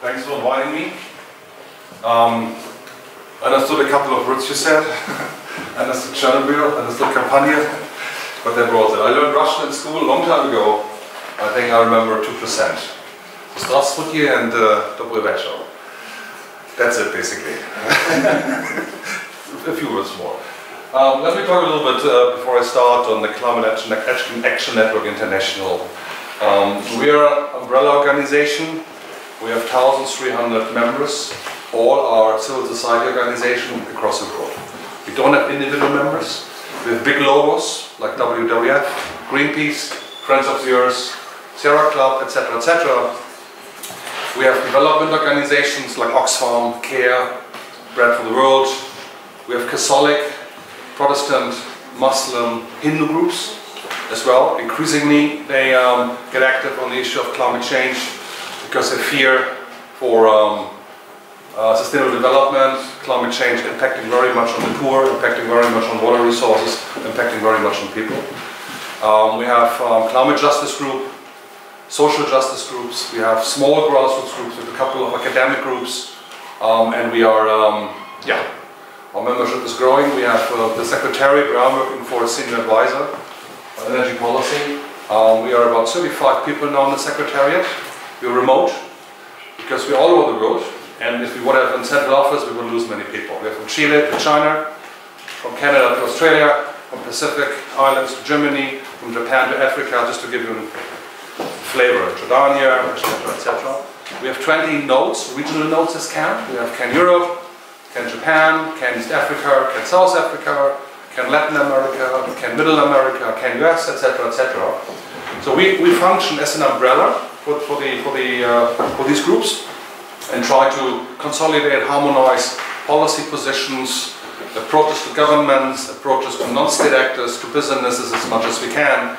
Thanks for inviting me. I understood a couple of words you said. I understood Chernobyl, I understood Campania, but that was it. I learned Russian in school a long time ago. I think I remember 2%. Здравствуйте and Добрый вечер. That's it basically. A few words more. Let me talk a little bit before I start on the Climate Action Network International. We are an umbrella organization. We have 1,300 members. All are civil society organizations across the world. We don't have individual members. We have big logos like WWF, Greenpeace, Friends of the Earth, Sierra Club, etc., etc. We have development organizations like Oxfam, CARE, Bread for the World. We have Catholic, Protestant, Muslim, Hindu groups as well. Increasingly they get active on the issue of climate change because they fear for sustainable development, climate change impacting very much on the poor, impacting very much on water resources, impacting very much on people. We have climate justice group, social justice groups, we have small grassroots groups with a couple of academic groups, and we are, our membership is growing. We have the secretariat where I'm working for, a senior advisor on energy policy. We are about 35 people now in the secretariat. We're remote because we're all over the world, and if we would have in central office we would lose many people. We're from Chile to China, from Canada to Australia, from Pacific Islands to Germany, from Japan to Africa, just to give you a flavor. Jordania, etc., etc. We have 20 nodes, regional nodes as CAN. We have CAN Europe, CAN Japan, CAN East Africa, CAN South Africa, CAN Latin America, CAN Middle America, CAN US, etc., etc. So we function as an umbrella for these groups and try to consolidate, harmonize policy positions, approaches to governments, approaches to non-state actors, to businesses as much as we can.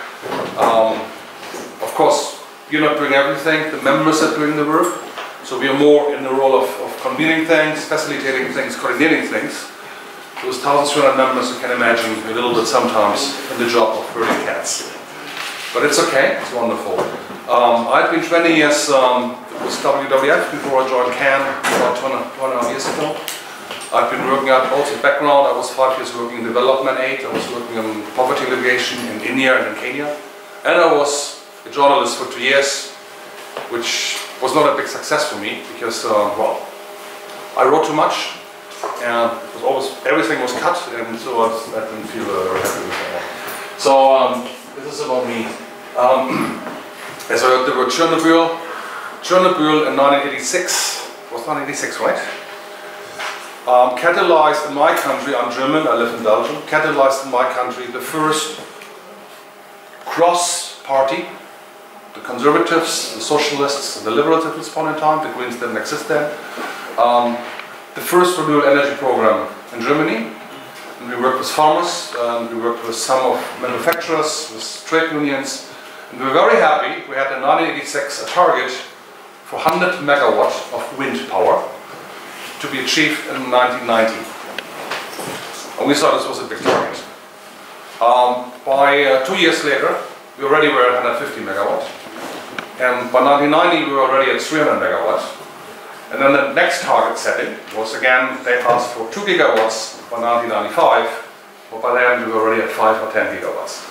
Of course, you're not doing everything, the members are doing the work, so we are more in the role of convening things, facilitating things, coordinating things. Those 1,300 members, you can imagine, a little bit sometimes in the job of herding cats. But it's okay, it's wonderful. I've been 20 years with WWF before I joined CAN about 2.5 years ago. I've been working out also background. I was 5 years working in development aid. I was working on poverty alleviation in India and in Kenya. And I was a journalist for 2 years, which was not a big success for me because, well, I wrote too much and it was always, everything was cut, and so I didn't feel very happy with that. So this is about me. As I heard the word Chernobyl. Chernobyl in 1986, was 1986, right? Catalyzed in my country, I'm German, I live in Belgium, catalyzed in my country the first cross-party, the conservatives, the socialists, and the liberals at this point in time, the Greens didn't exist then, the first renewable energy program in Germany. And we worked with farmers, and we worked with some of manufacturers, with trade unions, and we were very happy. We had in 1986 a target for 100 megawatts of wind power to be achieved in 1990. And we thought this was a big target. By 2 years later, we already were at 150 megawatts. And by 1990, we were already at 300 megawatts. And then the next target setting was again, they asked for 2 gigawatts by 1995, but by then we were already at 5 or 10 gigawatts.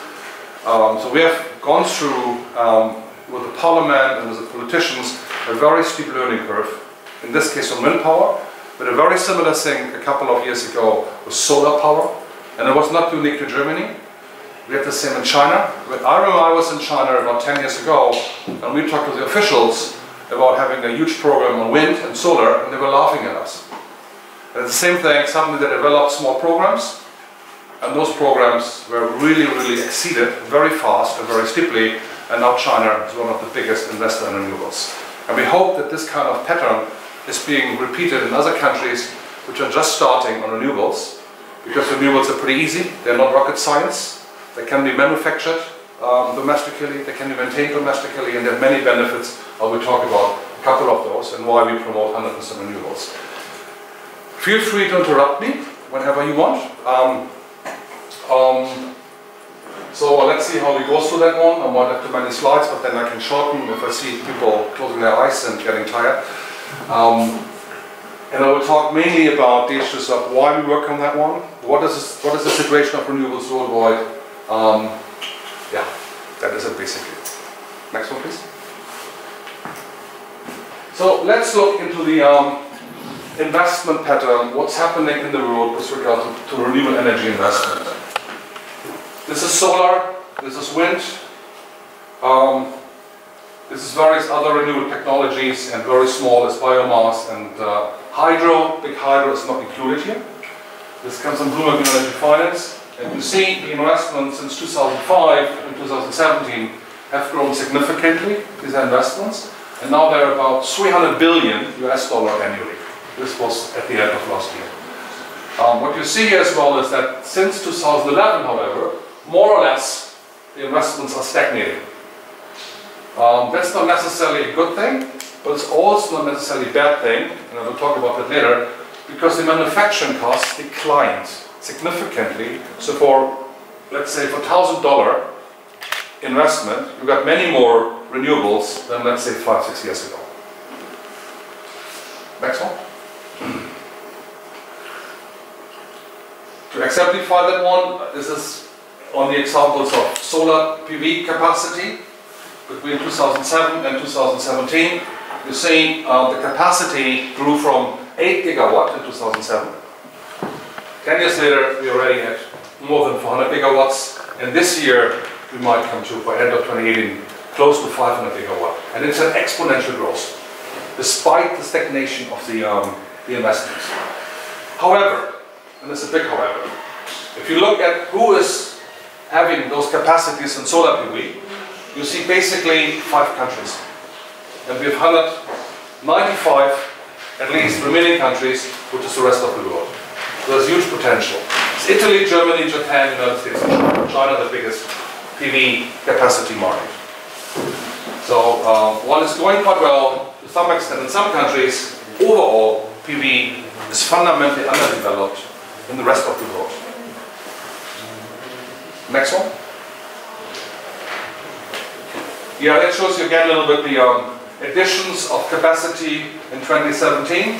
So we have gone through, with the parliament and with the politicians, a very steep learning curve, in this case on wind power, but a very similar thing a couple of years ago with solar power, and it was not unique to Germany. We had the same in China. I remember I was in China about 10 years ago, and we talked to the officials about having a huge program on wind and solar, and they were laughing at us. And it's the same thing, suddenly they developed small programs, and those programs were really, really exceeded very fast and very steeply, and now China is one of the biggest investors in renewables. And we hope that this kind of pattern is being repeated in other countries which are just starting on renewables, because renewables are pretty easy, they're not rocket science, they can be manufactured domestically, they can be maintained domestically, and they have many benefits. I will talk about a couple of those and why we promote 100% renewables. Feel free to interrupt me whenever you want. So let's see how we go through that one. I might have too many slides, but then I can shorten if I see people closing their eyes and getting tired. And I will talk mainly about the issues of why we work on that one, what is the situation of renewables worldwide. Yeah, that is it basically. Next one, please. So let's look into the investment pattern, what's happening in the world with regard to renewable energy investment. This is solar, this is wind, this is various other renewable technologies, and very small is biomass and hydro. Big hydro is not included here. This comes from Bloomberg New Energy Finance, and you see the investments since 2005 and 2017 have grown significantly, these are investments, and now they're about $300 billion annually. This was at the end of last year. What you see here as well is that since 2011, however, more or less the investments are stagnating. That's not necessarily a good thing, but it's also not necessarily a bad thing, and I will talk about that later, because the manufacturing costs declined significantly. So for, let's say, for $1,000 investment, you got many more renewables than, let's say, 5-6 years ago. Next one. To exemplify that one, this is on the examples of solar PV capacity. Between 2007 and 2017, you see the capacity grew from 8 gigawatt in 2007. 10 years later, we're already at more than 400 gigawatts, and this year we might come to, by end of 2018, close to 500 gigawatt. And it's an exponential growth, despite the stagnation of the investments. However, and there's a big however, if you look at who is having those capacities in solar PV, you see basically 5 countries. And we have 195, at least, remaining countries, which is the rest of the world. So there's huge potential. It's Italy, Germany, Japan, United States, and China. China, the biggest PV capacity market. So while it's going quite well, to some extent in some countries, overall PV is fundamentally underdeveloped in the rest of the world. Next one. Yeah, that shows you again a little bit the additions of capacity in 2017.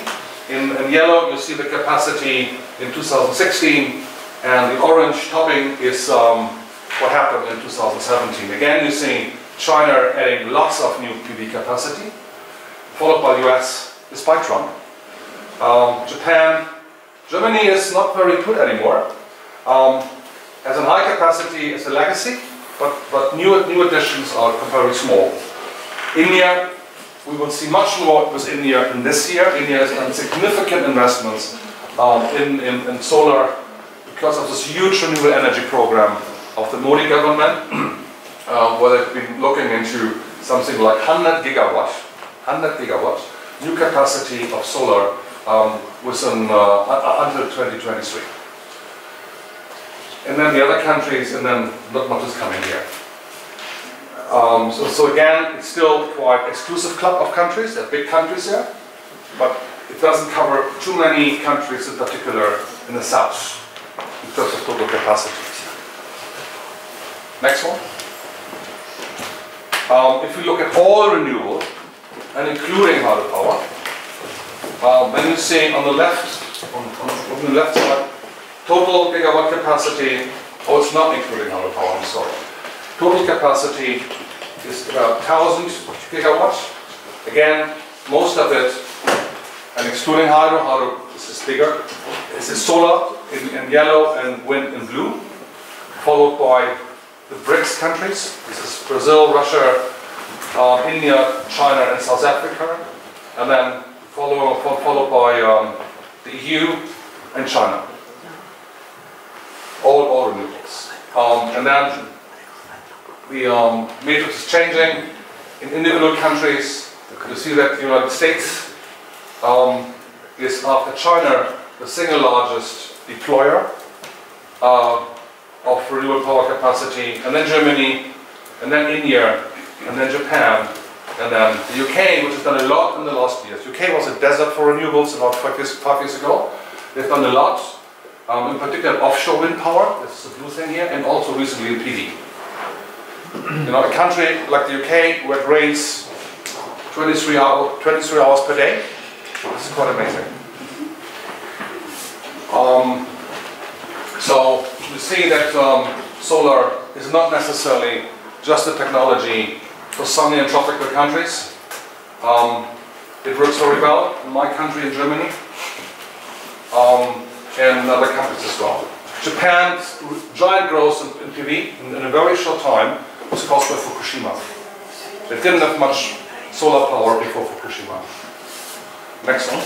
In yellow, you see the capacity in 2016, and the orange topping is what happened in 2017. Again, you see China adding lots of new PV capacity, followed by the US, despite Trump. Japan, Germany is not very good anymore. Has a high capacity as a legacy, but new additions are very small. India, we will see much more with India in this year. India has done significant investments in solar because of this huge renewable energy program of the Modi government, where they've been looking into something like 100 gigawatt new capacity of solar within until 2023. And then the other countries, and then not much is coming here. So again, it's still quite exclusive club of countries. There are big countries there, but it doesn't cover too many countries, in particular in the south, in terms of total capacities. Next one. If we look at all renewable, and including hydropower, then you see on the left, on the left side, total gigawatt capacity. Oh, it's not including hydropower, I'm sorry. Total capacity is about 1,000 gigawatts. Again, most of it, and excluding hydro, this is bigger. This is solar in yellow and wind in blue, followed by the BRICS countries. This is Brazil, Russia, India, China, and South Africa, and then followed by the EU and China. All renewables. And then the matrix is changing in individual countries. You see that the United States is, after China, the single largest deployer of renewable power capacity, and then Germany, and then India, and then Japan, and then the UK, which has done a lot in the last years. UK was a desert for renewables about 5 years ago. They've done a lot, in particular offshore wind power, this is the blue thing here, and also recently in PV. You know, a country like the UK where it rains 23 hours per day, This is quite amazing. So you see that solar is not necessarily just a technology for sunny and tropical countries. It works very well in my country, in Germany, and other countries as well. Japan's giant growth in PV in a very short time was caused by Fukushima. They didn't have much solar power before Fukushima. Next one.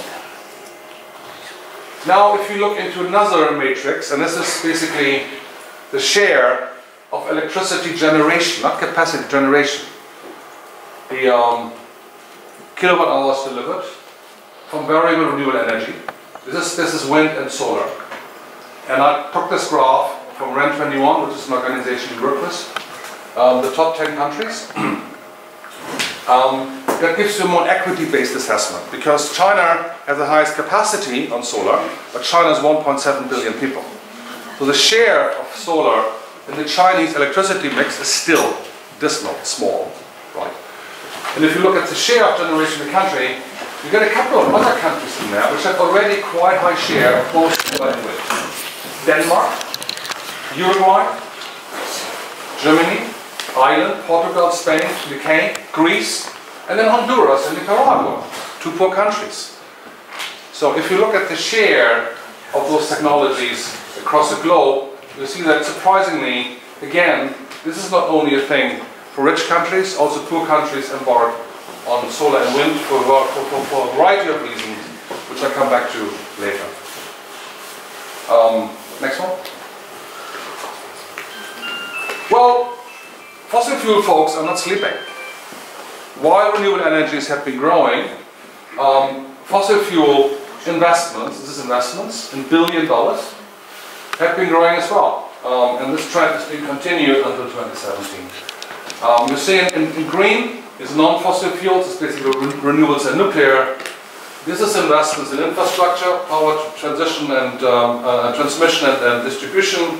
Now if you look into another matrix, and this is basically the share of electricity generation, not capacity, generation. The kilowatt hours delivered from variable renewable energy. This is wind and solar. And I took this graph from REN21, which is an organization we work with, the top 10 countries. That gives you a more equity-based assessment, because China has the highest capacity on solar, but China is 1.7 billion people. So the share of solar in the Chinese electricity mix is still dismal, small, right? And if you look at the share of generation in the country, you get a couple of other countries in there which have already quite high share of both solar and wind. Denmark, Uruguay, Germany, Ireland, Portugal, Spain, UK, Greece, and then Honduras and Nicaragua, 2 poor countries. So if you look at the share of those technologies across the globe, you see that surprisingly, again, this is not only a thing for rich countries, also poor countries embark on solar and wind for a variety of reasons, which I'll come back to later. Next one. Well, fossil fuel folks are not sleeping. While renewable energies have been growing, fossil fuel investments, this is investments in $1 billion, have been growing as well. And this trend has been continued until 2017. You see in green is non-fossil fuels, it's basically renewables and nuclear. This is investments in infrastructure, power transition and transmission and distribution.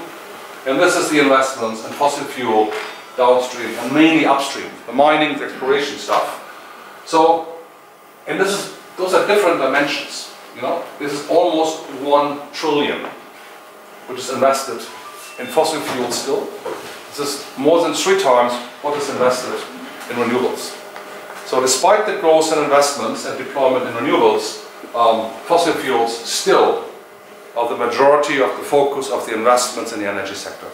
And this is the investments in fossil fuel downstream and mainly upstream, the mining, the exploration stuff. So, and those are different dimensions. You know, this is almost 1 trillion, which is invested in fossil fuels still. This is more than 3 times what is invested in renewables. So despite the growth in investments and deployment in renewables, fossil fuels still are the majority of the focus of the investments in the energy sector.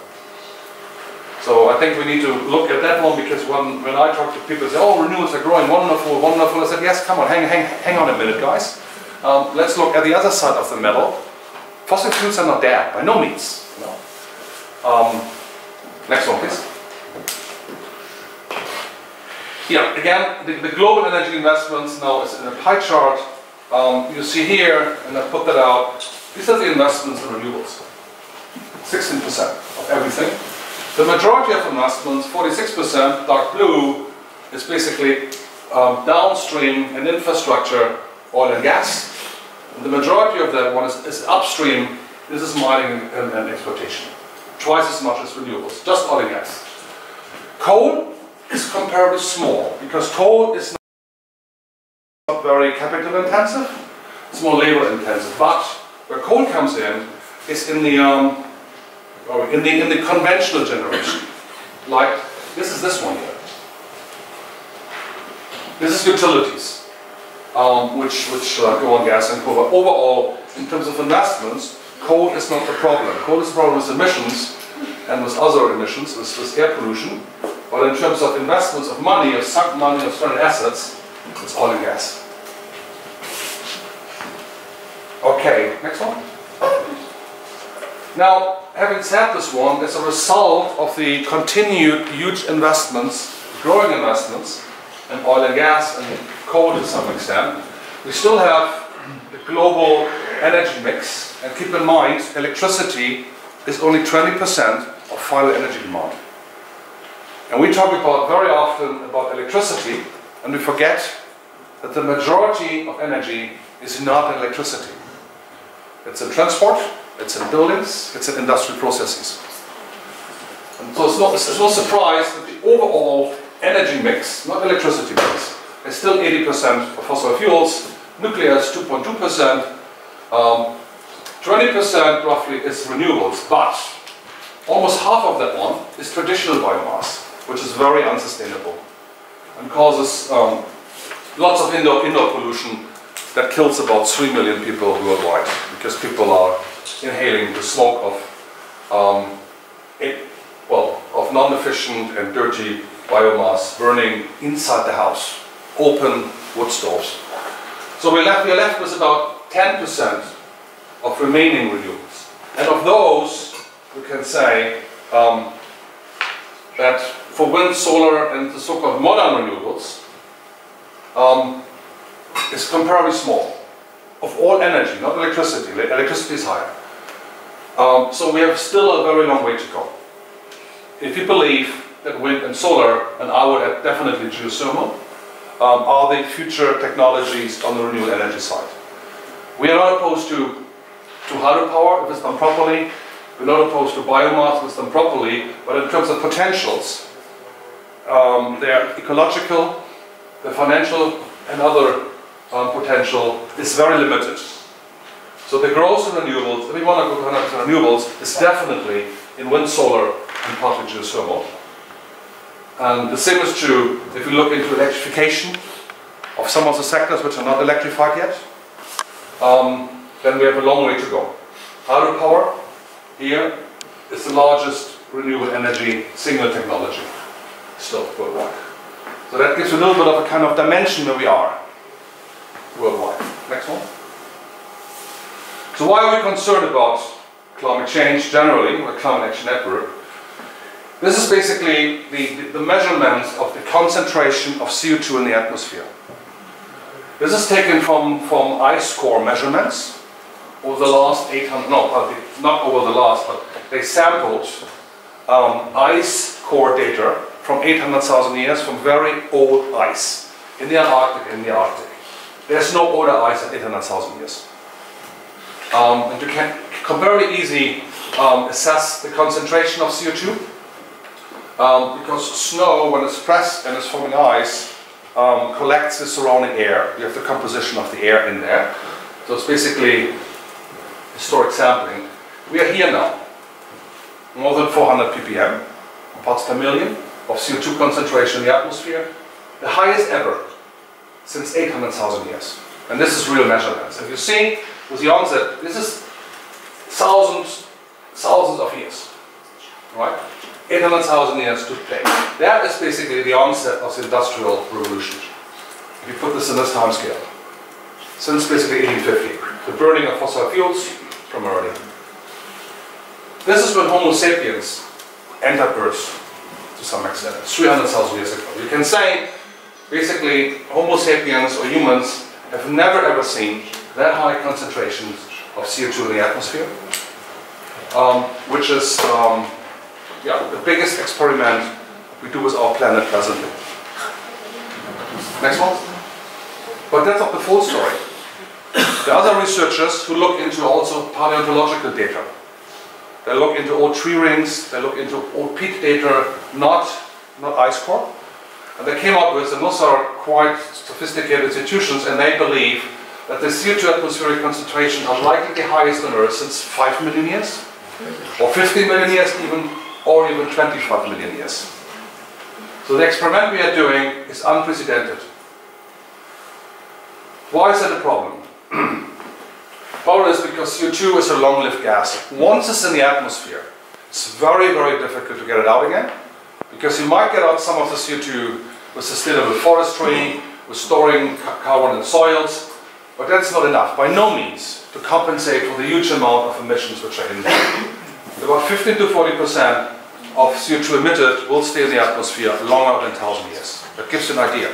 So I think we need to look at that one, because when I talk to people, they say, oh, renewables are growing, wonderful, wonderful. I said, yes, come on, hang on a minute, guys. Let's look at the other side of the medal. Fossil fuels are not dead, by no means. You know. Next one, please. Yeah, again, the global energy investments now is in a pie chart. You see here, and I put that out, these are the investments in renewables. 16% of everything. The majority of investments, 46%, dark blue, is basically downstream and infrastructure, oil and gas. And the majority of that one is upstream. This is mining and exploitation. Twice as much as renewables, just oil and gas. Coal is comparably small, because coal is not very capital intensive, it's more labor intensive. But where coal comes in is in the conventional generation. Like this one here. This is utilities, which go on gas and coal. But overall, in terms of investments, coal is not the problem. Coal is the problem with emissions and with other emissions, with air pollution. But in terms of investments of money, of sunk money, of stranded assets, it's oil and gas. Okay, next one. Now, having said this one, as a result of the continued huge investments, growing investments, in oil and gas and coal to some extent, we still have the global energy mix. And keep in mind, electricity is only 20% of final energy demand. And we talk very often about electricity, and we forget that the majority of energy is not in electricity. It's in transport, it's in buildings, it's in industrial processes. And so it's no surprise that the overall energy mix, not electricity mix, is still 80% for fossil fuels, nuclear is 2.2%, 20% roughly is renewables, but almost half of that one is traditional biomass, which is very unsustainable and causes lots of indoor pollution that kills about 3 million people worldwide, because people are inhaling the smoke of non-efficient and dirty biomass burning inside the house, open wood stoves. So we are left with about 10% of remaining renewables. And of those, we can say that for wind, solar, and the so-called modern renewables, is comparably small. Of all energy, not electricity. Electricity is higher. So we have still a very long way to go. If you believe that wind and solar, and I would add definitely geothermal, are the future technologies on the renewable energy side. We are not opposed to hydropower if it's done properly. We're not opposed to biomass if it's done properly, but in terms of potentials, their ecological, the financial, and other potential is very limited. So the growth in renewables, if we want to go to 100% renewables, is definitely in wind, solar, and partly geothermal. And the same is true if we look into electrification of some of the sectors which are not electrified yet. Then we have a long way to go. Hydropower here is the largest renewable energy single technology still worldwide. So that gives you a little bit of a kind of dimension where we are worldwide. Next one. So why are we concerned about climate change generally, or Climate Action Network? This is basically the measurement of the concentration of CO2 in the atmosphere. This is taken from ice core measurements over the last 800, not over the last, but they sampled ice core data from 800,000 years from very old ice in the Antarctic and the Arctic. There's no older ice at 800,000 years. And you can very easily assess the concentration of CO2 because snow, when it's pressed and is forming ice, collects the surrounding air. You have the composition of the air in there. So it's basically historic sampling. We are here now, more than 400 ppm, parts per million of CO2 concentration in the atmosphere, the highest ever since 800,000 years. And this is real measurements. If you see, with the onset, this is thousands of years, right? 800,000 years took place. That is basically the onset of the Industrial Revolution. If you put this in this time scale, since basically 1850, the burning of fossil fuels primarily. This is when Homo sapiens entered Earth to some extent, 300,000 years ago. You can say, basically, Homo sapiens or humans have never ever seen that high concentrations of CO2 in the atmosphere, which is the biggest experiment we do with our planet presently. Next one. But that's not the full story. There are other researchers who look into also paleontological data. They look into old tree rings, they look into old peat data, not ice core. And they came up with, and those are quite sophisticated institutions, and they believe that the CO2 atmospheric concentrations are likely the highest on Earth since 5 million years, or 15 million years even, or even 25 million years. So the experiment we are doing is unprecedented. Why is that a problem? Problem is because CO2 is a long-lived gas. Once it's in the atmosphere, it's very, very difficult to get it out again, because you might get out some of the CO2 with sustainable forestry, with storing carbon in soils, but that's not enough, by no means, to compensate for the huge amount of emissions which are in there. About 15 to 40% of CO2 emitted will stay in the atmosphere longer than 1,000 years. That gives you an idea.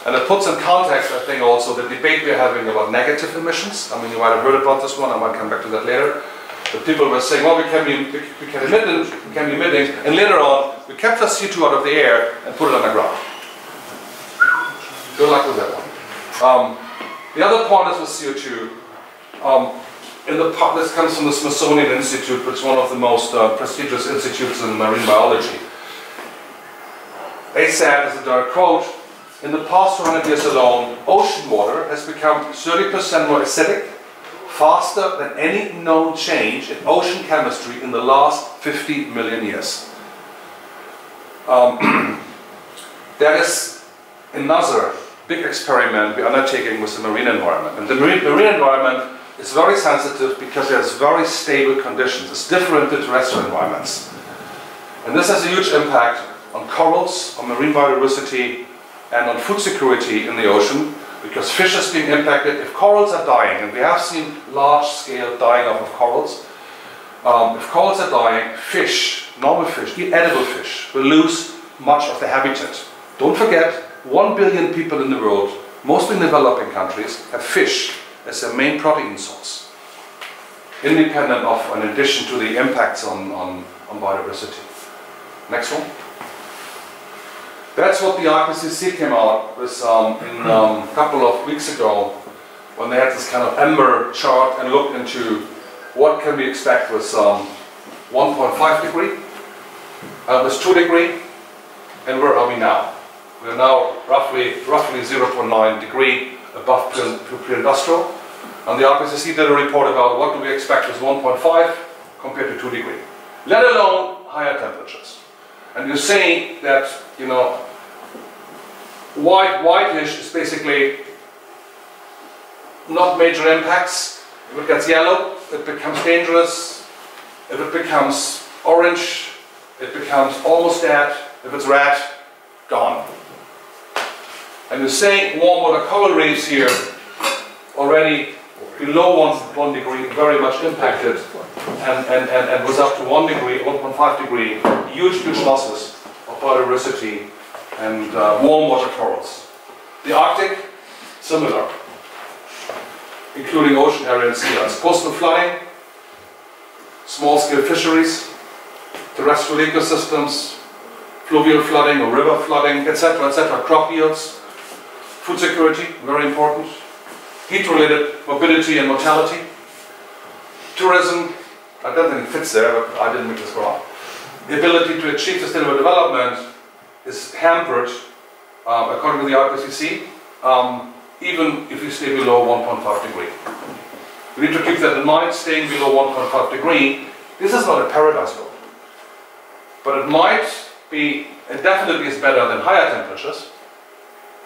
And it puts in context, I think, also the debate we're having about negative emissions. I mean, you might have heard about this one, I might come back to that later. But people were saying, well, we can be emitting, and later on, we capture CO2 out of the air and put it on the ground. Good luck with that one. The other point is with CO2. This comes from the Smithsonian Institute, which is one of the most prestigious institutes in marine biology. They said, as a direct quote, in the past 200 years alone, ocean water has become 30% more acidic, faster than any known change in ocean chemistry in the last 50 million years. That is another big experiment we're undertaking with the marine environment. And the marine environment is very sensitive because it has very stable conditions. It's different to terrestrial environments. And this has a huge impact on corals, on marine biodiversity, and on food security in the ocean, because fish is being impacted. If corals are dying, and we have seen large-scale dying off of corals, if corals are dying, fish, normal fish, edible fish, will lose much of their habitat. Don't forget, 1 billion people in the world, mostly in developing countries, have fish as their main protein source, independent of, in addition to the impacts on biodiversity. Next one. That's what the IPCC came out with a couple of weeks ago, when they had this kind of amber chart and looked into what can we expect with 1.5 degree, with 2 degree, and where are we now? We're now roughly 0.9 degree above pre-industrial, and the IPCC did a report about what do we expect with 1.5 compared to 2 degree, let alone higher temperatures. And you say that, you know, whitish is basically not major impacts. If it gets yellow, it becomes dangerous. If it becomes orange, it becomes almost dead. If it's red, gone. And you say warm water coral reefs here already below 1 degree, very much impacted, and was up to 1 degree, 1.5 degree, huge losses of biodiversity and warm water corals. The Arctic, similar, including ocean area and sea ice. Coastal flooding, small-scale fisheries, terrestrial ecosystems, fluvial flooding or river flooding, etc., etc., crop yields, food security, very important, heat-related morbidity and mortality, tourism, I don't think it fits there, but I didn't make this graph. The ability to achieve sustainable development is hampered, according to the IPCC, even if you stay below 1.5 degree. We need to keep that in mind, staying below 1.5 degree. This is not a paradise world, but it might be, it definitely is better than higher temperatures,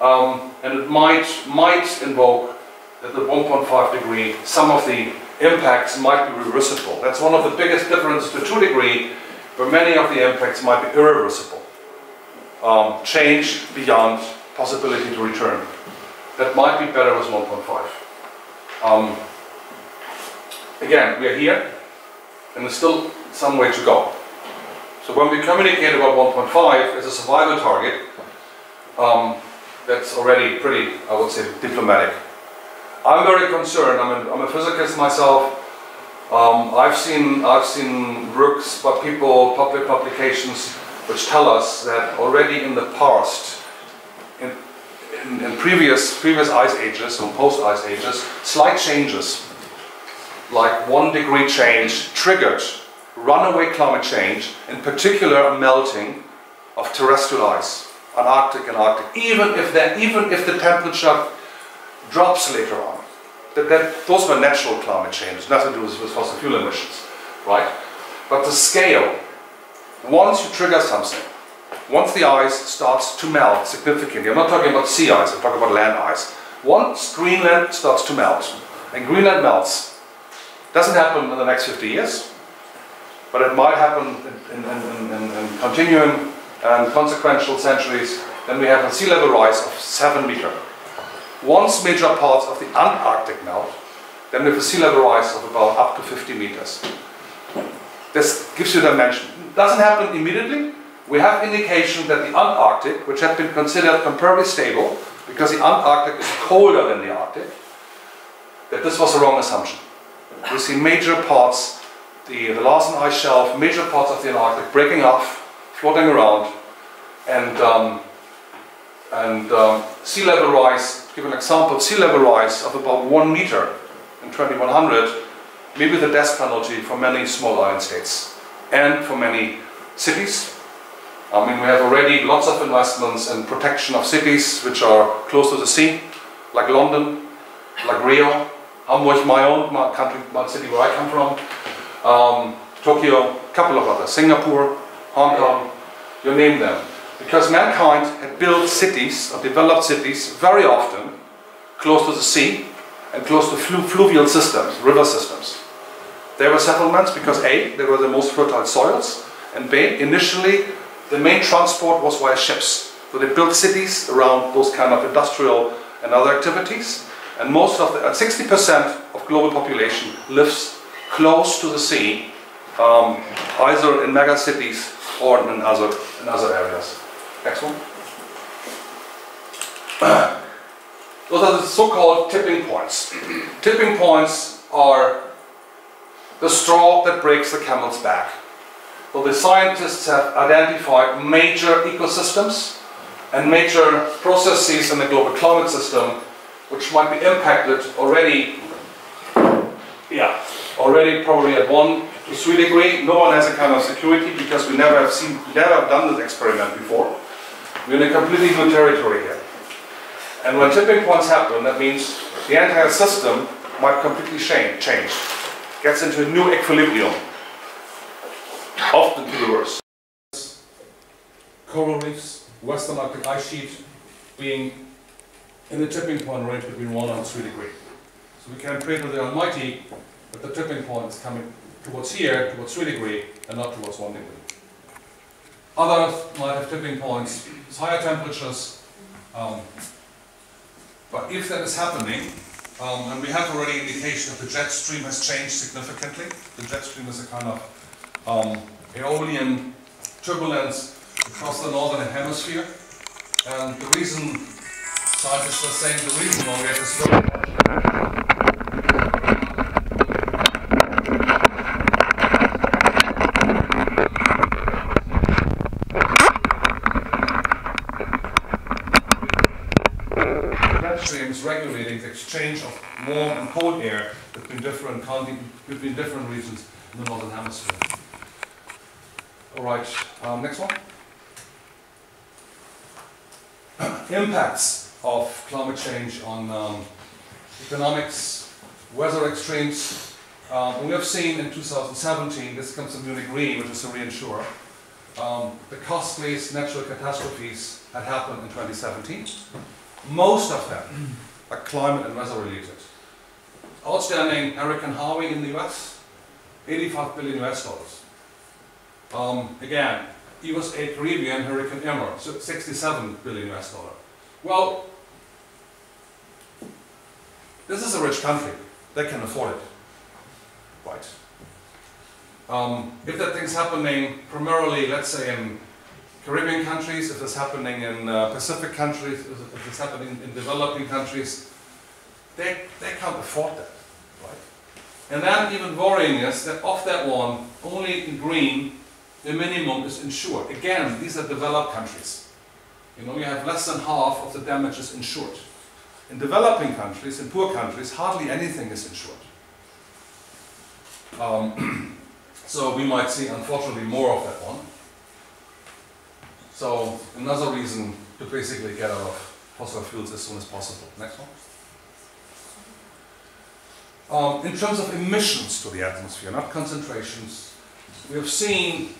and it might invoke at the 1.5 degree, some of the impacts might be reversible. That's one of the biggest differences to 2 degree, where many of the impacts might be irreversible. Change beyond possibility to return. That might be better with 1.5. Again, we are here, and there's still some way to go. So when we communicate about 1.5 as a survival target, that's already pretty, I would say, diplomatic. I'm very concerned. I'm a physicist myself. I've seen works by people, public publications, which tell us that already in the past, in previous ice ages or post-ice ages, slight changes, like 1 degree change, triggered runaway climate change, in particular a melting of terrestrial ice, Antarctic and Arctic, even if the temperature drops later on. Those were natural climate changes, nothing to do with fossil fuel emissions, right? But the scale, once you trigger something, once the ice starts to melt significantly, I'm not talking about sea ice, I'm talking about land ice. Once Greenland starts to melt, and Greenland melts, doesn't happen in the next 50 years, but it might happen in continuing and consequential centuries. Then we have a sea level rise of 7 meters. Once major parts of the Antarctic melt, then we have a sea level rise of about up to 50 meters. This gives you dimension. It doesn't happen immediately. We have indication that the Antarctic, which had been considered comparably stable, because the Antarctic is colder than the Arctic, that this was a wrong assumption. We see major parts, the Larsen ice shelf, major parts of the Antarctic breaking off, floating around, and sea level rise, to give an example, sea level rise of about 1 meter in 2100, maybe the death penalty for many small island states and for many cities I mean, we have already lots of investments in protection of cities which are close to the sea, like London, like Rio, Hamburg, my country, my city where I come from, Tokyo, a couple of others, Singapore, Hong Kong, you name them. Because mankind had built cities, or developed cities, very often close to the sea and close to fluvial systems, river systems. There were settlements because A, they were the most fertile soils, and B, initially the main transport was via ships. So they built cities around those kind of industrial and other activities, and most of the, 60% of global population lives close to the sea, either in mega cities or in other areas. Next one. Those are the so-called tipping points. Tipping points are the straw that breaks the camel's back. So the scientists have identified major ecosystems and major processes in the global climate system which might be impacted already probably at 1 to 3 degrees. No one has a kind of security because we never have done this experiment before. We're in a completely new territory here. And when tipping points happen, that means the entire system might completely change. Gets into a new equilibrium, often to the worse. Coral reefs, Western Arctic ice sheet being in the tipping point range between 1 and 3 degrees. So we can pray to the Almighty that the tipping point is coming towards here, towards 3 degrees, and not towards 1 degree. Others might have tipping points with higher temperatures, but if that is happening, and we have already indication that the jet stream has changed significantly. The jet stream is a kind of Aeolian turbulence across the northern hemisphere, and the reason scientists are saying the reason why we have this regulating the exchange of warm and cold air between different regions in the northern hemisphere. All right, next one. Impacts of climate change on economics, weather extremes. We have seen in 2017, this comes from Munich Re, which is a reinsurer, the costliest natural catastrophes had happened in 2017. Most of them are climate and weather related. Outstanding Hurricane Harvey in the US, $85 billion US. Again, USA Caribbean Hurricane Irma, $67 billion US. Well, this is a rich country. They can afford it, right? If that thing's happening primarily, let's say in Caribbean countries, if it's happening in Pacific countries, if it's happening in developing countries, they can't afford that, right? And then even worrying is that of that one, only in green, the minimum is insured. Again, these are developed countries. You know, you have less than half of the damages insured. In developing countries, in poor countries, hardly anything is insured. So we might see, unfortunately, more of that one. So another reason to basically get out of fossil fuels as soon as possible. Next one. In terms of emissions to the atmosphere, not concentrations, we have seen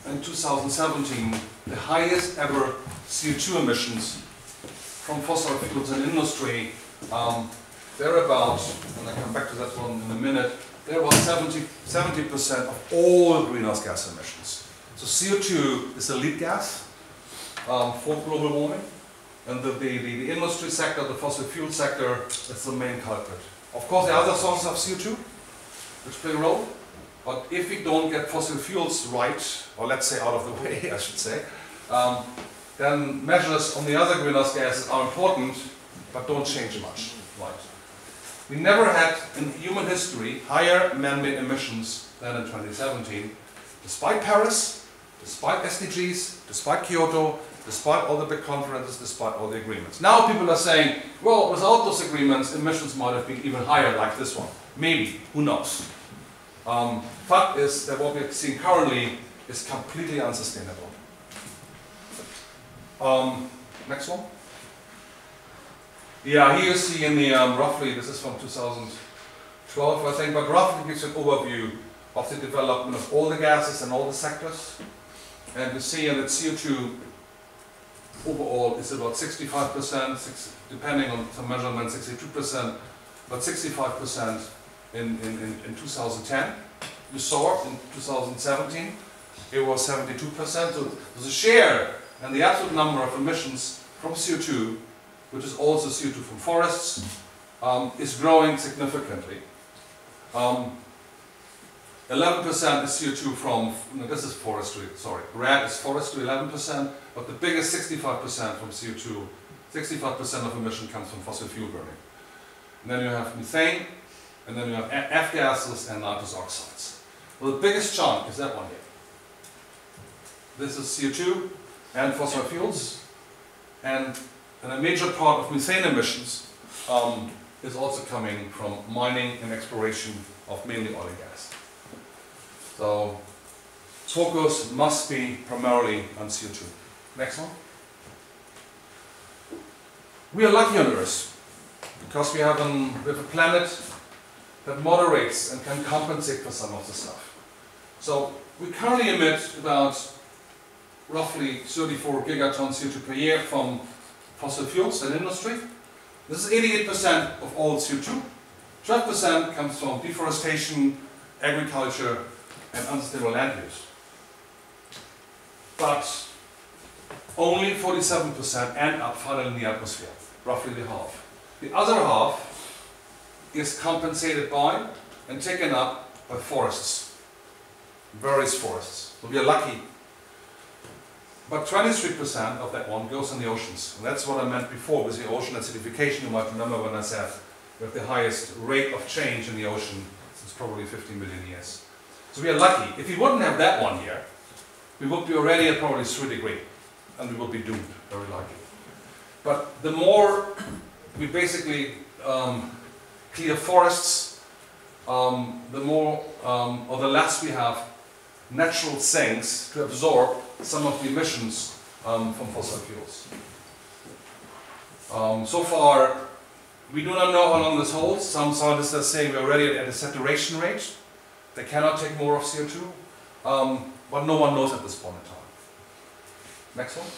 in 2017 the highest ever CO2 emissions from fossil fuels in industry. They're about, and I'll come back to that one in a minute, they're about 70% of all greenhouse gas emissions. So CO2 is a lead gas for global warming, and the industry sector, the fossil fuel sector, is the main culprit. Of course, there are other sources of CO2 which play a role, but if we don't get fossil fuels right, or let's say out of the way, I should say, then measures on the other greenhouse gases are important, but don't change much. Right? We never had in human history higher man-made emissions than in 2017, despite Paris, despite SDGs, despite Kyoto, despite all the big conferences, despite all the agreements. Now people are saying, well, without those agreements, emissions might have been even higher like this one. Maybe, who knows? Fact is that what we're seeing currently is completely unsustainable. Next one. Yeah, here you see in the roughly, this is from 2012 I think, but roughly gives you an overview of the development of all the gases and all the sectors. And you see that CO2 overall is about 65%, depending on some measurement 62%, but 65% in 2010. You saw it in 2017, it was 72%. So the share and the absolute number of emissions from CO2, which is also CO2 from forests, is growing significantly. 11% is CO2 from, no, this is forestry, sorry, red is forestry, 11%, but the biggest 65% from CO2, 65% of emission comes from fossil fuel burning. And then you have methane, and then you have F-gases and nitrous oxides. Well, the biggest chunk is that one here. This is CO2 and fossil fuels, and a major part of methane emissions is also coming from mining and exploration of mainly oil and gas. So focus must be primarily on CO2. Next one. We are lucky on Earth because we have a planet that moderates and can compensate for some of the stuff. So we currently emit about roughly 34 gigatons CO2 per year from fossil fuels and industry. This is 88% of all CO2. 12% comes from deforestation, agriculture, and unsustainable land use. But only 47% end up finally in the atmosphere, roughly the half. The other half is compensated by and taken up by forests, various forests. So we are lucky. But 23% of that one goes in the oceans. And that's what I meant before with the ocean acidification. You might remember when I said we have the highest rate of change in the ocean since probably 50 million years. So we are lucky. If we wouldn't have that one here, we would be already at probably 3 degrees, and we would be doomed, very likely. But the more we basically clear forests, the more or the less we have natural sinks to absorb some of the emissions from fossil fuels. So far, we do not know how long this holds. Some scientists are saying we're already at a saturation rate. They cannot take more of CO2, but no one knows at this point in time. Next one.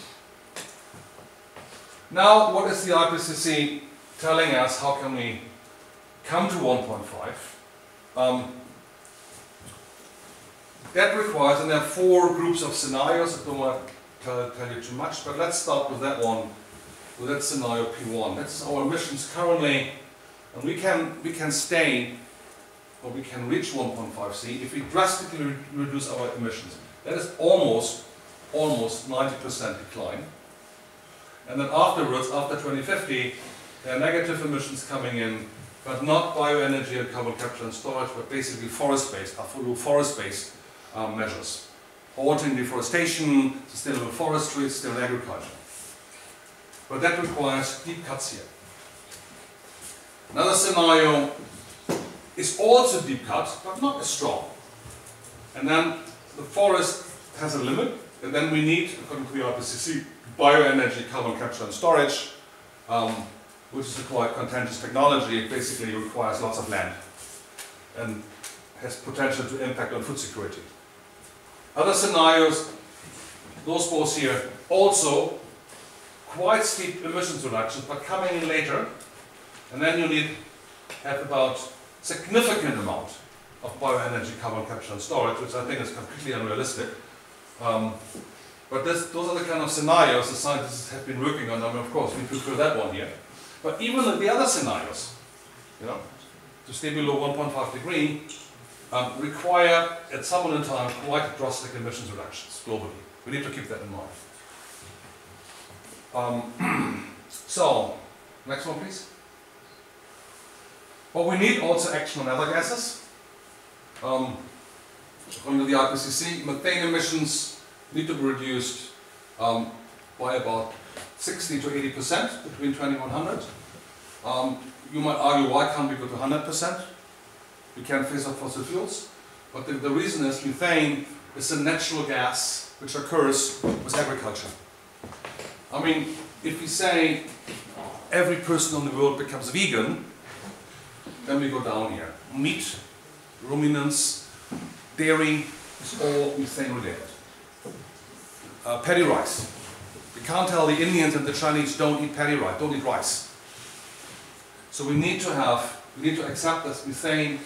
Now, what is the IPCC telling us? How can we come to 1.5? That requires, and there are 4 groups of scenarios. I don't want to tell you too much, but let's start with that one, with that scenario P1. That's our emissions currently, and we can stay, or we can reach 1.5 C if we drastically reduce our emissions. That is almost 90% decline. And then afterwards, after 2050, there are negative emissions coming in, but not bioenergy and carbon capture and storage, but basically forest-based, forest-based measures. Halting deforestation, sustainable forestry, sustainable agriculture. But that requires deep cuts here. Another scenario is also deep cut, but not as strong. And then the forest has a limit, and then we need, according to the IPCC, bioenergy, carbon capture and storage, which is a quite contentious technology. It basically requires lots of land and has potential to impact on food security. Other scenarios, those both here, also quite steep emissions reductions, but coming in later. And then you have about significant amount of bioenergy, carbon capture and storage, which I think is completely unrealistic. But those are the kind of scenarios the scientists have been working on. I mean, of course, we prefer that one here. But even in the other scenarios, to stay below 1.5 degree, require at some point in time quite drastic emissions reductions globally. We need to keep that in mind. So, next one please. But we need also action on other gases. According to the IPCC, methane emissions need to be reduced by about 60 to 80% between 2100. You might argue, why can't we go to 100%? We can't phase out fossil fuels. But the reason is methane is a natural gas which occurs with agriculture. I mean, if we say every person in the world becomes vegan, then we go down here. Meat, ruminants, dairy is all methane related. Paddy rice. We can't tell the Indians and the Chinese don't eat paddy rice, don't eat rice. So we need to accept that methane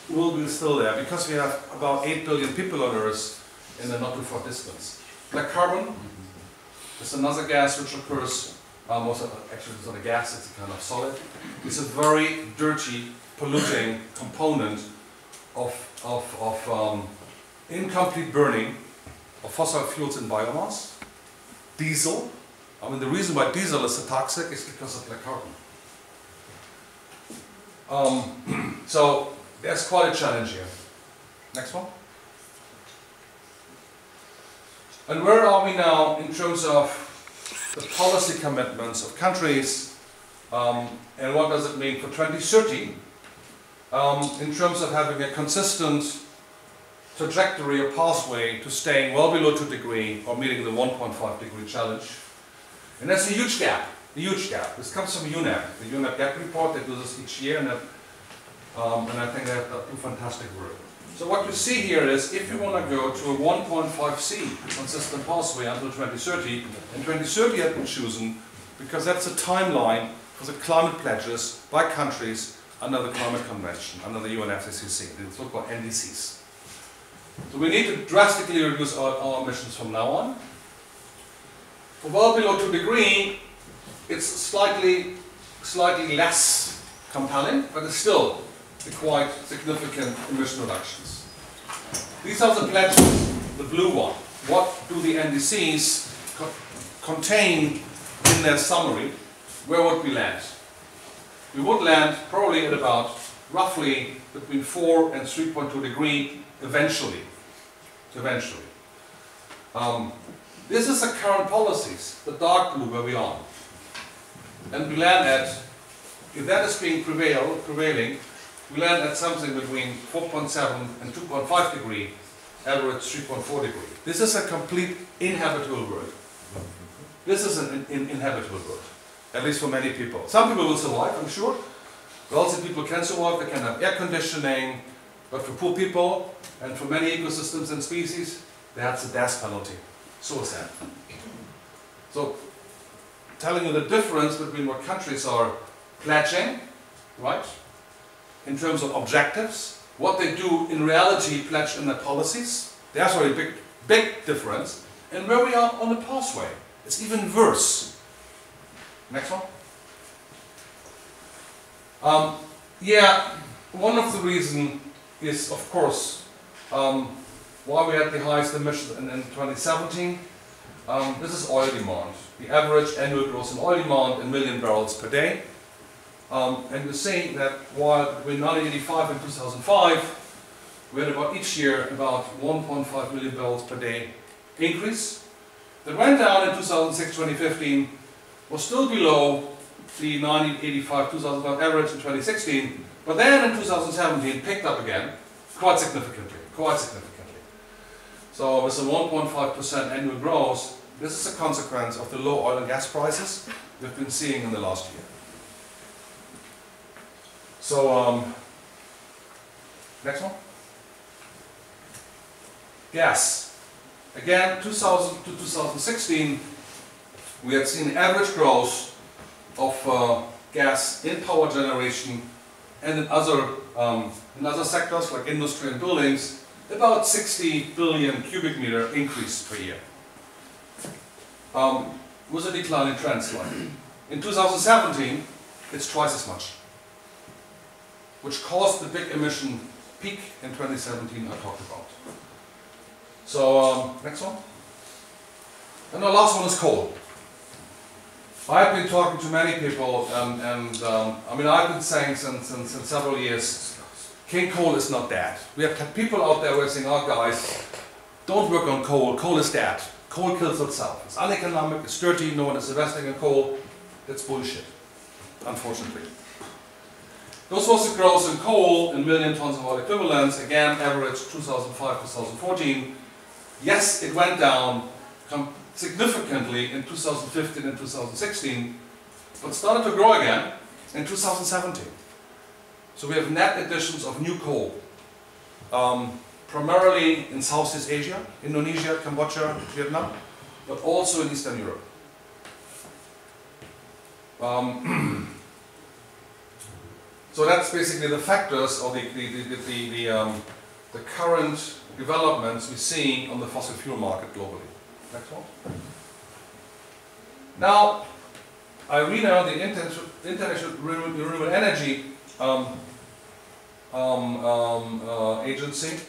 will be still there because we have about 8 billion people on Earth in the not too far distance. Black carbon is another gas which occurs, actually it's not a gas, it's a kind of solid. It's a very dirty, polluting component of incomplete burning of fossil fuels in biomass. Diesel, I mean the reason why diesel is so toxic is because of black carbon. So there's quite a challenge here. Next one. And where are we now in terms of the policy commitments of countries, and what does it mean for 2030 in terms of having a consistent trajectory or pathway to staying well below 2 degrees or meeting the 1.5 degree challenge? And that's a huge gap, This comes from UNEP, the UNEP gap report. They do this each year, and I think they have done fantastic work. So what you see here is, if you want to go to a 1.5C consistent pathway until 2030, and 2030 has been chosen because that's a timeline for the climate pledges by countries under the Climate Convention, under the UNFCCC, the so-called NDCs. So we need to drastically reduce our emissions from now on. For well below 2 degrees, it's slightly less compelling, but it's still quite significant emission reductions. These are the pledges, the blue one. What do the NDCs contain in their summary? Where would we land? We would land probably at about roughly between 4 and 3.2 degrees eventually. This is the current policies, the dark blue where we are. And we land at, if that is being prevailing, we land at something between 4.7 and 2.5 degrees, average 3.4 degrees. This is a complete inhabitable world. This is an inhabitable world, at least for many people. Some people will survive, I'm sure. Wealthy people can survive, they can have air conditioning, but for poor people and for many ecosystems and species, that's a death penalty, suicide. So, telling you the difference between what countries are pledging, right, in terms of objectives, what they do in reality pledge in their policies, there's already a big difference, and where we are on the pathway. It's even worse. Next one. Yeah, one of the reasons is, of course, why we had the highest emissions in 2017. This is oil demand. The average annual growth in oil demand in million barrels per day. And you see that while between 1985 and 2005, we had about each year about 1.5 million barrels per day increase. That went down in 2006-2015, was still below the 1985-2005 average in 2016, but then in 2017 picked up again quite significantly. So with a 1.5% annual growth, this is a consequence of the low oil and gas prices we've been seeing in the last year. So, next one. Gas. Again, 2000 to 2016, we had seen average growth of gas in power generation and in other sectors like industry and buildings, about 60 billion cubic meter increase per year. With a declining trend line. In 2017, it's twice as much, which caused the big emission peak in 2017 I talked about. So, next one. And the last one is coal. I've been talking to many people, and I mean, I've been saying since several years, king coal is not dead. We have people out there who are saying, oh guys, don't work on coal, coal is dead. Coal kills itself. It's uneconomic, it's dirty, no one is investing in coal. That's bullshit, unfortunately. This was the growth in coal in million tons of oil equivalents, again average 2005-2014. Yes, it went down significantly in 2015 and 2016, but started to grow again in 2017. So we have net additions of new coal, primarily in Southeast Asia, Indonesia, Cambodia, Vietnam, but also in Eastern Europe. So that's basically the factors or the current developments we're seeing on the fossil fuel market globally. Next one. Now, IRENA, the International Renewable Energy Agency,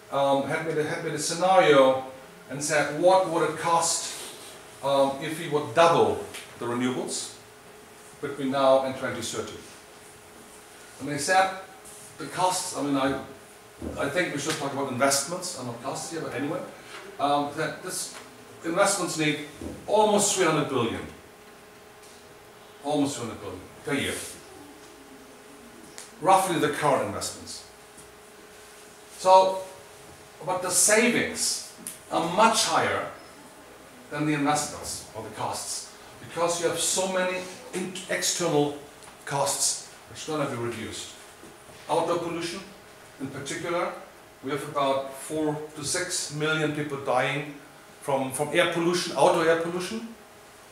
had made a scenario and said, what would it cost if we would double the renewables between now and 2030? And they said the costs, I think we should talk about investments and not costs here, but anyway, that this investments need almost 300 billion. Almost 200 billion per year. Roughly the current investments. So, but the savings are much higher than the investments or the costs, because you have so many external costs which don't have to be reduced. Outdoor pollution, in particular, we have about 4 to 6 million people dying from air pollution, outdoor air pollution,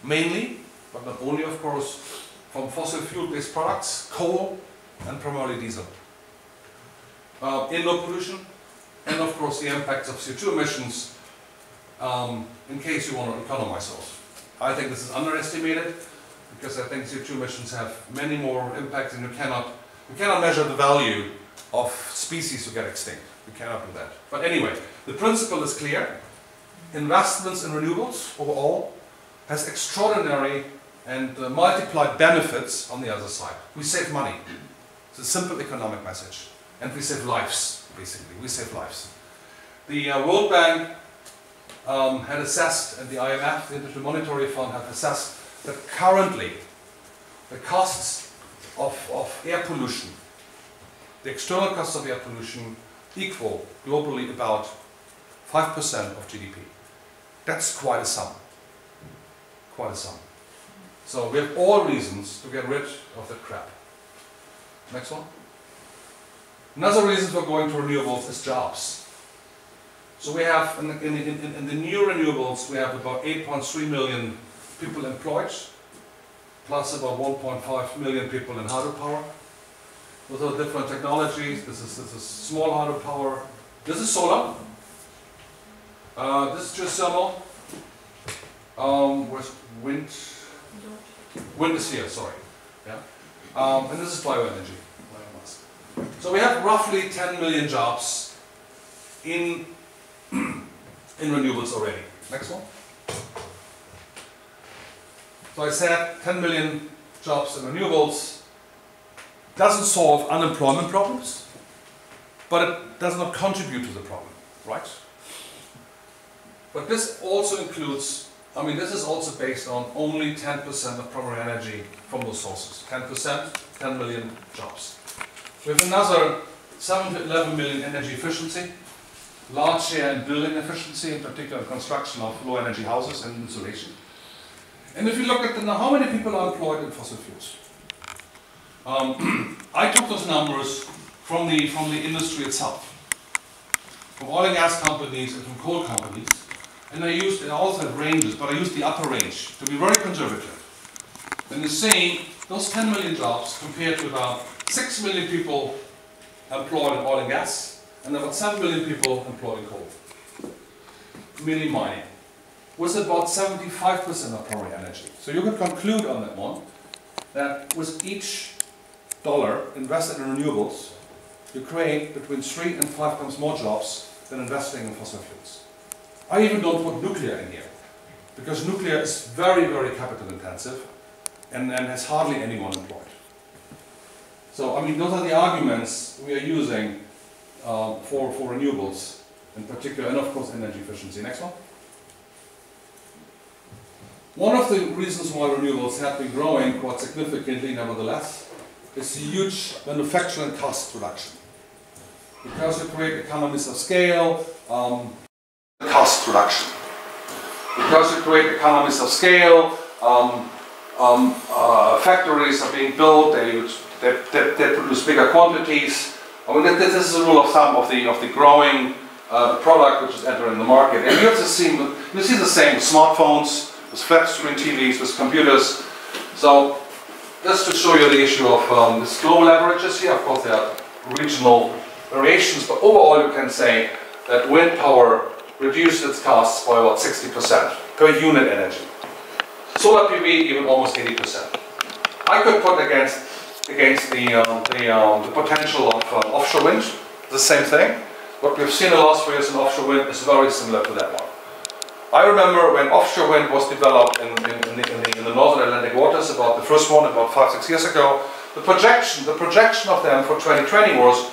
mainly, but not only, of course, from fossil fuel-based products, coal, and primarily diesel. Indoor pollution, and of course the impacts of CO2 emissions, in case you want to economize those. I think this is underestimated, because I think CO2 emissions have many more impacts, and you cannot measure the value of species who get extinct. You cannot do that. But anyway, the principle is clear. Investments in renewables overall has extraordinary and multiplied benefits on the other side. We save money. It's a simple economic message. And we save lives, basically. We save lives. The World Bank had assessed, and the IMF, the International Monetary Fund, have assessed that currently the costs of air pollution, the external costs of air pollution, equal globally about 5% of GDP. That's quite a sum. Quite a sum. So we have all reasons to get rid of that crap. Next one. Another reason for going to renewables is jobs. So we have, in the new renewables, we have about 8.3 million people employed, plus about 1.5 million people in hydropower. Those are different technologies. This is small hydropower. This is solar. This is geothermal. Where's wind? Wind is here, sorry. Yeah. And this is bioenergy. Biomass. So we have roughly 10 million jobs in renewables already. Next one. So I said 10 million jobs in renewables doesn't solve unemployment problems, but it does not contribute to the problem, right? But this also includes, this is also based on only 10% of primary energy from those sources. 10%, 10 million jobs. We have another 7 to 11 million energy efficiency, large share in building efficiency, in particular construction of low energy houses and insulation. And if you look at how many people are employed in fossil fuels? I took those numbers from the industry itself, from oil and gas companies and from coal companies. And I also have ranges, but I used the upper range to be very conservative. And you see those 10 million jobs compared to about 6 million people employed in oil and gas, and about 7 million people employed in coal, mainly mining, was about 75% of primary energy. So you can conclude on that one that with each dollar invested in renewables, you create between 3 and 5 times more jobs than investing in fossil fuels. I even don't put nuclear in here, because nuclear is very, very capital intensive and has hardly anyone employed. So, those are the arguments we are using for renewables in particular, and of course energy efficiency. Next one. One of the reasons why renewables have been growing quite significantly, nevertheless, is the huge manufacturing cost reduction. Because you create economies of scale, cost reduction. because you create economies of scale. Factories are being built. They produce bigger quantities. I mean, this is a rule of thumb of the growing product which is entering the market. And you see the same with smartphones, with flat screen TVs, with computers. So just to show you the issue of this global averages here, of course there are regional variations, but overall you can say that wind power reduced its costs by about 60% per unit energy. Solar PV even almost 80%. I could put against the potential of offshore wind the same thing. What we've seen in the last 4 years in offshore wind is very similar to that one. I remember when offshore wind was developed in the Northern Atlantic waters, about the first one about 5-6 years ago. The projection of them for 2020 was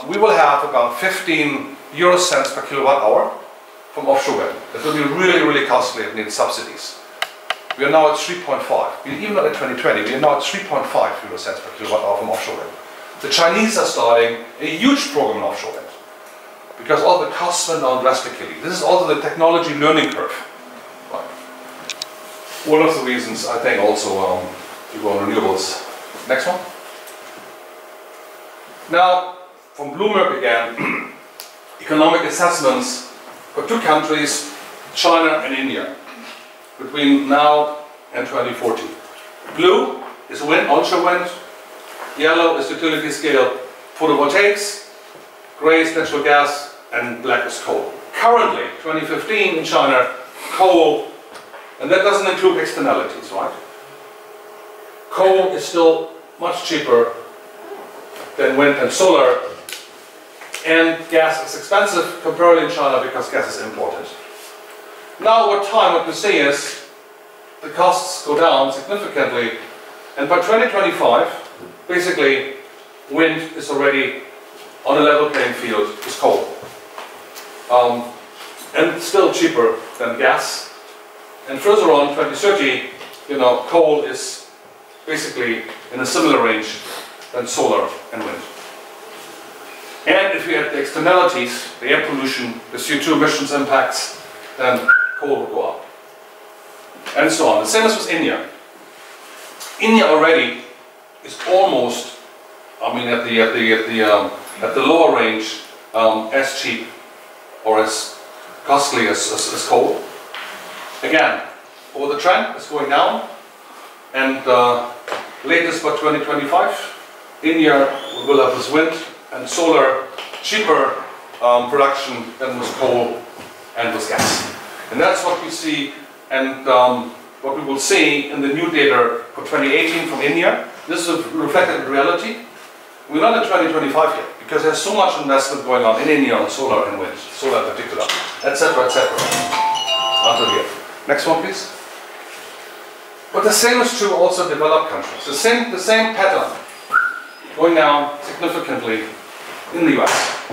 we will have about 15 euro cents per kilowatt hour from offshore wind. It will be really, really costly. It needs subsidies. We are now at 3.5. Even not at 2020, we are now at 3.5 euro cents per kilowatt hour from offshore wind. The Chinese are starting a huge program in offshore wind because all the costs went down drastically. This is also the technology learning curve. Right. One of the reasons I think also to go on renewables. Next one. Now, from Bloomberg again, economic assessments for two countries, China and India, between now and 2040. Blue is wind, onshore wind. Yellow is utility scale photovoltaics. Grey is natural gas, and black is coal. Currently, 2015 in China, coal, and that doesn't include externalities, right? Coal is still much cheaper than wind and solar, and gas is expensive compared in China because gas is imported. Now what we see is the costs go down significantly, and by 2025 basically wind is already on a level playing field with coal, and still cheaper than gas. And further on, 2030, coal is basically in a similar range than solar and wind. And if we add the externalities, the air pollution, the CO2 emissions impacts, then coal would go up. And so on. The same as with India. India already is almost, I mean, at the lower range, as cheap or as costly as coal. Again, over the trend is going down, and latest by 2025, India will have this wind and solar cheaper production than with coal and with gas. And that's what we see, and what we will see in the new data for 2018 from India. This is reflected in reality. We're not in 2025 yet, because there's so much investment going on in India on solar and wind, solar in particular, etc., etc. Until here. Next one, please. But the same is true also in developed countries. The same pattern going down significantly in the US,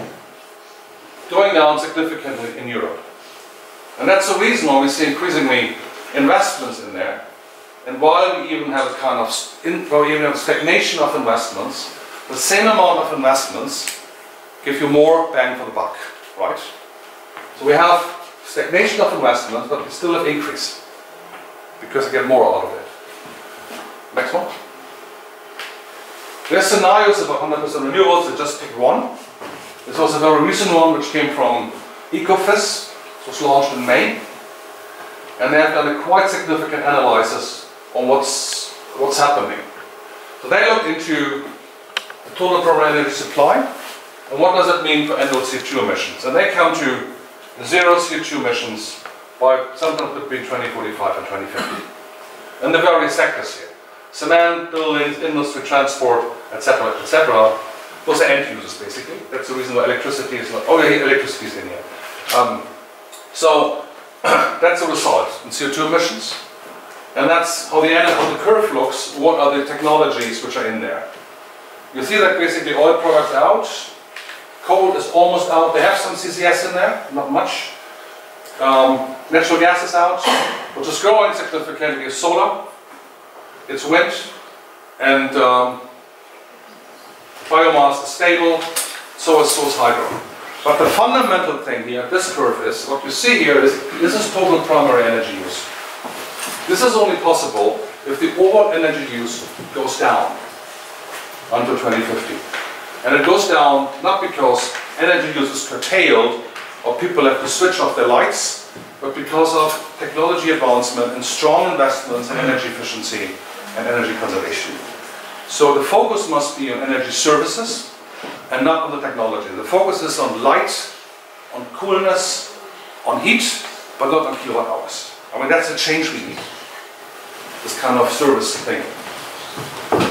going down significantly in Europe. And that's the reason why we see increasingly investments in there. And while we even have a kind of stagnation of investments, the same amount of investments give you more bang for the buck, right? So we have stagnation of investments, but we still have increase because you get more out of it. Next one. There's scenarios about 100% renewables. I just picked one. This was a very recent one which came from Ecofys. It was launched in May, and they have done a quite significant analysis on what's happening. So they looked into the total primary energy supply and what does it mean for annual CO2 emissions. And they come to zero CO2 emissions by sometime between 2045 and 2050. And the various sectors here: cement, buildings, industry, transport, etc., etc. Those are end users basically. That's the reason why electricity is not. Oh yeah, electricity is in here. So that's the result in CO2 emissions, and that's how the curve looks. What are the technologies which are in there? You see that basically oil products are out, coal is almost out. They have some CCS in there, not much. Natural gas is out. What is growing significantly is solar, it's wind, and biomass is stable. So is hydro. But the fundamental thing here, this curve is, what you see here is, this is total primary energy use. This is only possible if the overall energy use goes down until 2050. And it goes down not because energy use is curtailed or people have to switch off their lights, but because of technology advancement and strong investments in energy efficiency and energy conservation. So the focus must be on energy services and not on the technology. The focus is on light, on coolness, on heat, but not on kilowatt hours. I mean, that's a change we need. This kind of service thing.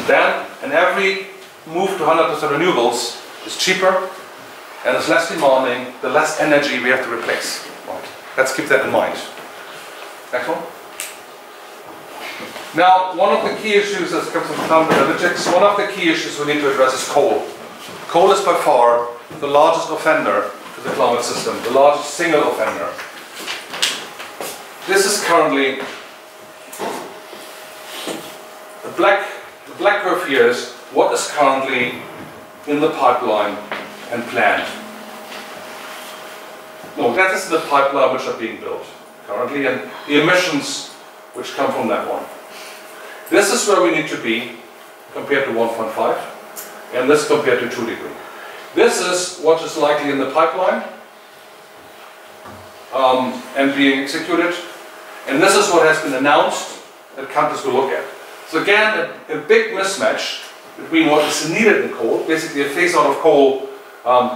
Then, and every move to 100% renewables is cheaper and is less demanding, the less energy we have to replace. Right. Let's keep that in mind. Next one. Now, one of the key issues that comes from climate analytics, one of the key issues we need to address is coal. Coal is by far the largest offender to the climate system, the largest single offender. This is currently, the black curve here is what is currently in the pipeline and planned. No, that is the pipeline which are being built currently, and the emissions which come from that one. This is where we need to be compared to 1.5, and this compared to 2 degrees. This is what is likely in the pipeline and being executed, and this is what has been announced that countries will look at. So again, a big mismatch between what is needed in coal, basically a phase out of coal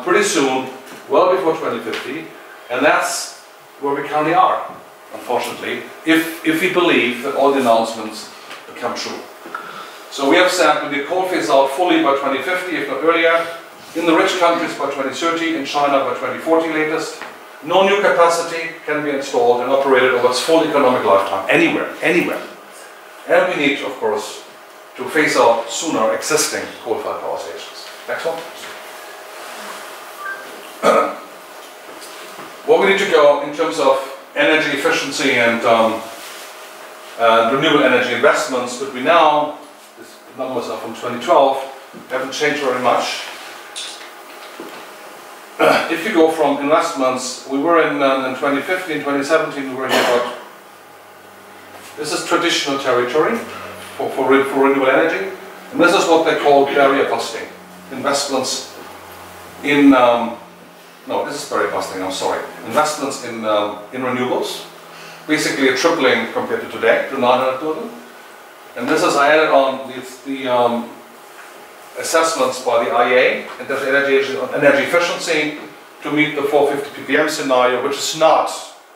pretty soon, well before 2050, and that's where we currently are, unfortunately, if we believe that all the announcements come true. So we have said we need coal phase out fully by 2050, if not earlier, in the rich countries by 2030, in China by 2040 latest. No new capacity can be installed and operated over its full economic lifetime, anywhere. And we need, of course, to phase out sooner existing coal-fired power stations. Next one. What we need to go in terms of energy efficiency and renewable energy investments between now, these numbers are from 2012, haven't changed very much. If you go from investments, we were in 2015, 2017, we were here about, this is traditional territory for renewable energy, and this is what they call barrier busting. Investments in, no, this is barrier busting, I'm sorry. Investments in renewables, basically a tripling compared to today, to 900 billion. And this is, I added on the assessments by the IEA, International Energy Agency, on energy efficiency to meet the 450 ppm scenario, which is not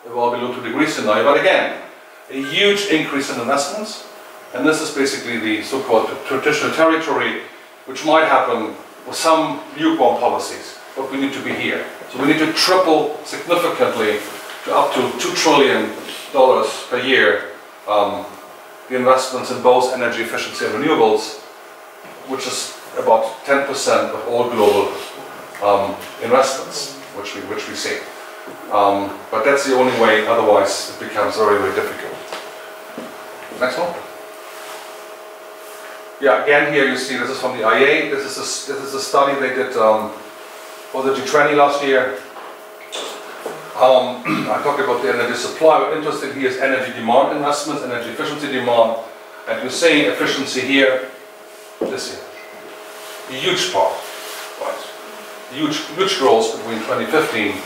a well below 2 degrees scenario, but again, a huge increase in investments. And this is basically the so-called traditional territory, which might happen with some lukewarm policies, but we need to be here. So we need to triple significantly to up to $2 trillion per year the investments in both energy efficiency and renewables, which is about 10% of all global investments, which we see. But that's the only way, otherwise it becomes very, very difficult. Next one. Yeah, again here you see this is from the IEA. This is a study they did for the G20 last year. I talked about the energy supply. What interesting here is energy demand investments, energy efficiency demand, and you're seeing efficiency here, this here. A huge part, right? Huge growth between 2015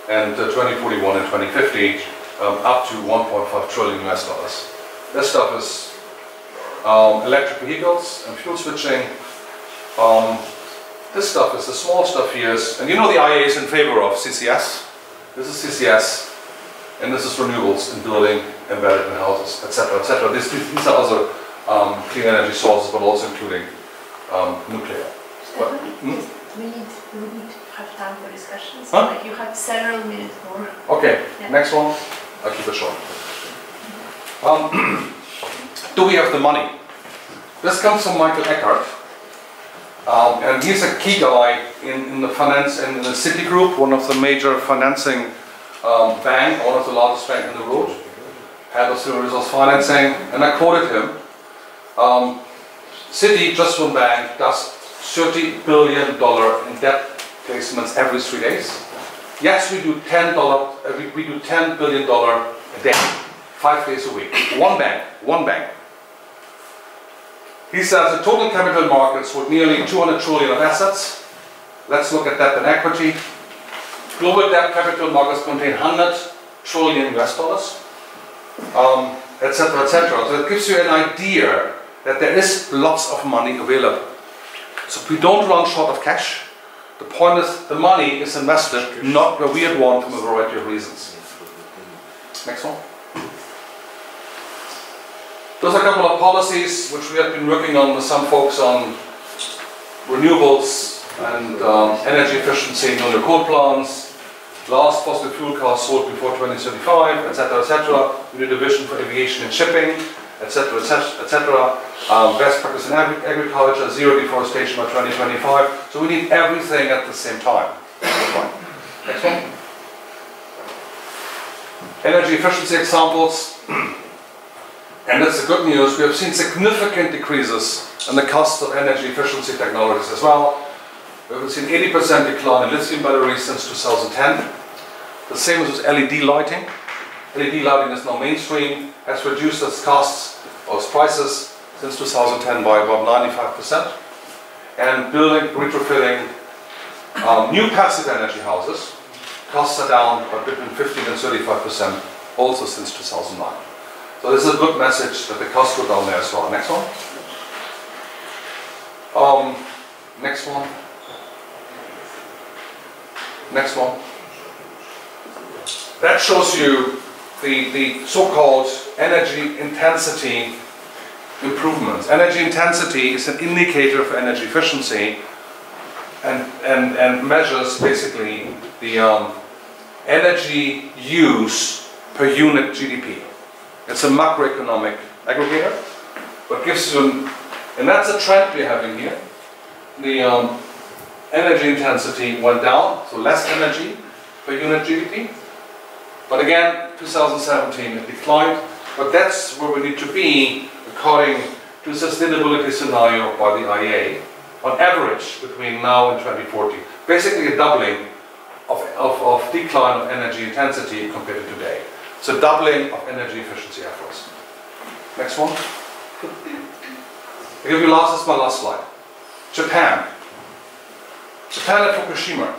and 2041 and 2050, up to 1.5 trillion US dollars. This stuff is electric vehicles and fuel switching. This stuff is the small stuff here, and you know the IEA is in favor of CCS. This is CCS, and this is renewables in building, embedded in houses, etc., etc. These are also clean energy sources, but also including nuclear. But, we need to have time for discussions. Huh? Like you have several minutes more. Okay, yeah. Next one. I'll keep it short. Do we have the money? This comes from Michael Eckert. And he's a key guy in the finance and in the Citigroup, one of the major financing bank, one of the largest banks in the world, head of human resource financing, and I quoted him. Citi, just one bank, does $30 billion in debt placements every 3 days. Yes, we do $10 billion a day, 5 days a week. One bank. He says the total capital markets with nearly 200 trillion of assets. Let's look at debt and equity. Global debt capital markets contain 100 trillion US dollars, etc., etc. So it gives you an idea that there is lots of money available. So we don't run short of cash. The point is the money is invested, not where we had won from a variety of reasons. Next one. Those are a couple of policies which we have been working on with some folks on renewables and energy efficiency, no coal plants, last fossil fuel cars sold before 2035, etc., etc. We need a vision for aviation and shipping, etc., etc., etc. Best practice in agriculture, zero deforestation by 2025. So we need everything at the same time. Next one. Energy efficiency examples. And that's the good news. We have seen significant decreases in the cost of energy efficiency technologies as well. We have seen 80% decline in lithium batteries since 2010. The same as with LED lighting. LED lighting is now mainstream, has reduced its costs or its prices since 2010 by about 95%. And building, retrofitting new passive energy houses, costs are down by between 15 and 35% also since 2009. So this is a good message that the costs go down there as well. Next one. Next one. Next one. That shows you the so-called energy intensity improvements. Energy intensity is an indicator for energy efficiency and measures basically the energy use per unit GDP. It's a macroeconomic aggregator, but gives you, and that's a trend we're having here. The energy intensity went down, so less energy per unit GDP. But again, 2017 it declined, but that's where we need to be according to the sustainability scenario by the IEA, on average between now and 2040. Basically a doubling of decline of energy intensity compared to today. So doubling of energy efficiency efforts. Next one. I give you this is my last slide. Japan. Japan at Fukushima,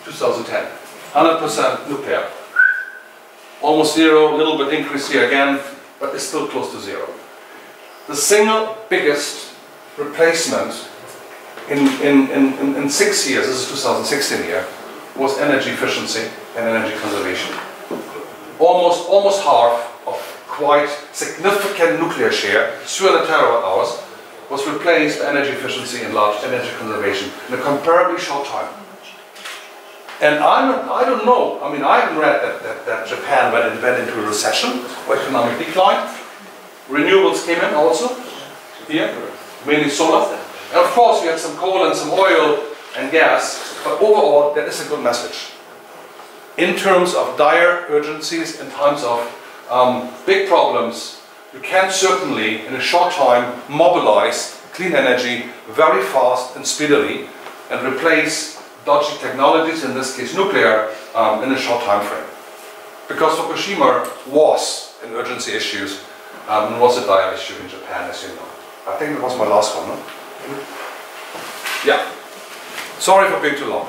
2010. 100% nuclear. Almost zero, a little bit increase here again, but it's still close to zero. The single biggest replacement in 6 years, this is 2016 here, was energy efficiency and energy conservation. Almost half of quite significant nuclear share, 300 terawatt hours, was replaced by energy efficiency and large energy conservation in a comparably short time. And I don't know, I mean, I haven't read that Japan went into a recession or economic decline. Renewables came in also, here, mainly solar. And of course we had some coal and some oil and gas, but overall that is a good message. In terms of dire urgencies, in times of big problems, you can certainly, in a short time, mobilize clean energy very fast and speedily and replace dodgy technologies, in this case nuclear, in a short time frame. Because Fukushima was an urgency issue and was a dire issue in Japan, as you know. I think that was my last one, no? Yeah. Sorry for being too long.